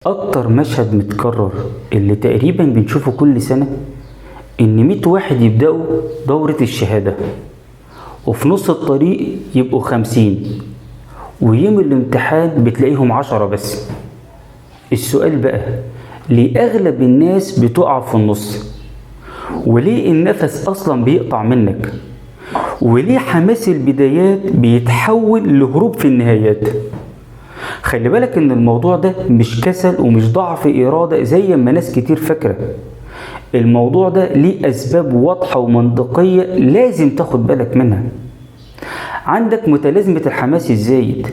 أكتر مشهد متكرر اللي تقريبا بنشوفه كل سنة إن 100 واحد يبدأوا دورة الشهادة وفي نص الطريق يبقوا 50 ويوم الامتحان بتلاقيهم 10 بس. السؤال بقى، ليه أغلب الناس بتقع في النص؟ وليه النفس أصلا بيقطع منك؟ وليه حماس البدايات بيتحول لهروب في النهايات؟ خلي بالك ان الموضوع ده مش كسل ومش ضعف إرادة زي ما ناس كتير فاكرة. الموضوع ده ليه أسباب واضحة ومنطقية لازم تاخد بالك منها. عندك متلازمة الحماس الزايد،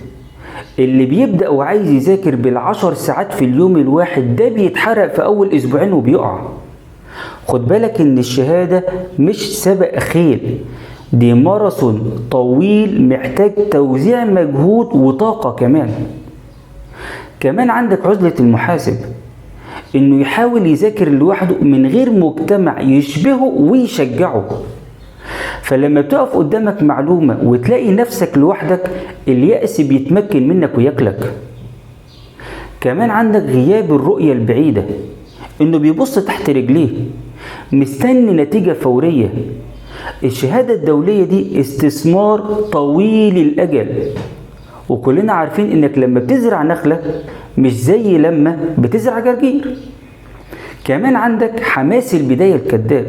اللي بيبدأ وعايز يذاكر بال10 ساعات في اليوم الواحد ده بيتحرق في أول أسبوعين وبيقع. خد بالك ان الشهادة مش سبق خيل، دي ماراثون طويل محتاج توزيع مجهود وطاقة كمان عندك عزلة المحاسب، انه يحاول يذاكر لوحده من غير مجتمع يشبهه ويشجعه. فلما بتقف قدامك معلومة وتلاقي نفسك لوحدك اليأس بيتمكن منك وياكلك. كمان عندك غياب الرؤية البعيدة، انه بيبص تحت رجليه مستني نتيجة فورية. الشهادة الدولية دي استثمار طويل الأجل، وكلنا عارفين انك لما بتزرع نخلة مش زي لما بتزرع جرجير. كمان عندك حماس البداية الكذاب،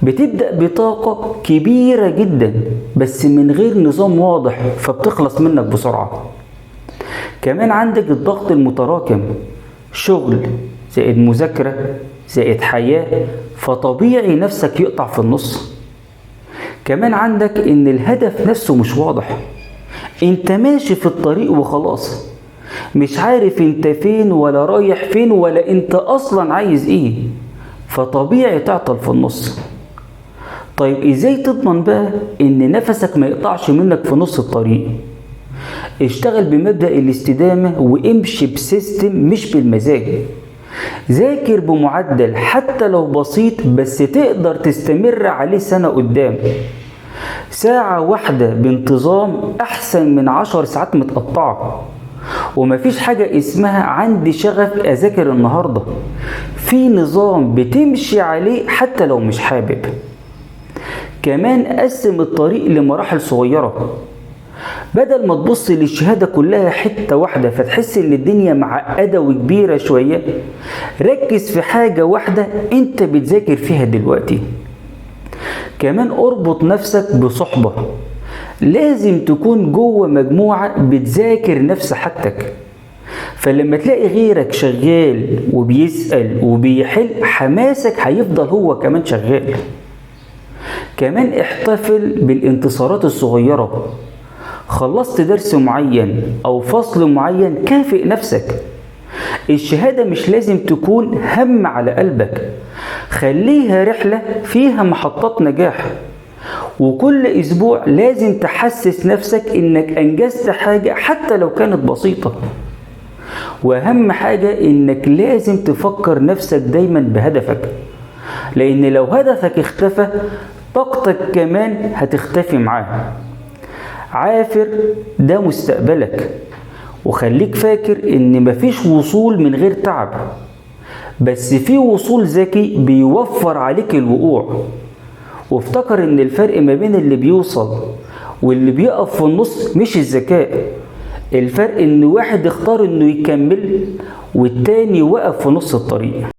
بتبدأ بطاقة كبيرة جدا بس من غير نظام واضح فبتخلص منك بسرعة. كمان عندك الضغط المتراكم، شغل زائد مذاكرة زائد حياة، فطبيعي نفسك يقطع في النص. كمان عندك ان الهدف نفسه مش واضح، انت ماشي في الطريق وخلاص مش عارف انت فين ولا رايح فين ولا انت اصلا عايز ايه، فطبيعي تعطل في النص. طيب ازاي تضمن بقى ان نفسك ما يقطعش منك في نص الطريق؟ اشتغل بمبدأ الاستدامة وامشي بسيستم مش بالمزاج. ذاكر بمعدل حتى لو بسيط بس تقدر تستمر عليه سنة قدام. ساعة واحدة بانتظام أحسن من 10 ساعات متقطعة. ومفيش حاجة اسمها عندي شغف أذاكر النهاردة، في نظام بتمشي عليه حتى لو مش حابب. كمان قسم الطريق لمراحل صغيرة، بدل ما تبص للشهادة كلها حتة واحدة فتحس ان الدنيا معقدة وكبيرة شوية، ركز في حاجة واحدة انت بتذاكر فيها دلوقتي. كمان اربط نفسك بصحبة، لازم تكون جوه مجموعة بتذاكر نفس حاجتك، فلما تلاقي غيرك شغال وبيسأل وبيحل حماسك هيفضل هو كمان شغال. كمان احتفل بالانتصارات الصغيرة، خلصت درس معين او فصل معين كافئ نفسك. الشهادة مش لازم تكون هم على قلبك، خليها رحلة فيها محطات نجاح، وكل اسبوع لازم تحسس نفسك انك انجزت حاجة حتى لو كانت بسيطة. واهم حاجة انك لازم تفكر نفسك دايما بهدفك، لان لو هدفك اختفى طاقتك كمان هتختفي معاه. عافر ده مستقبلك، وخليك فاكر ان مفيش وصول من غير تعب، بس في وصول ذكي بيوفر عليك الوقوع. وافتكر ان الفرق ما بين اللي بيوصل واللي بيقف في النص مش الذكاء، الفرق ان واحد اختار انه يكمل والتاني وقف في نص الطريق.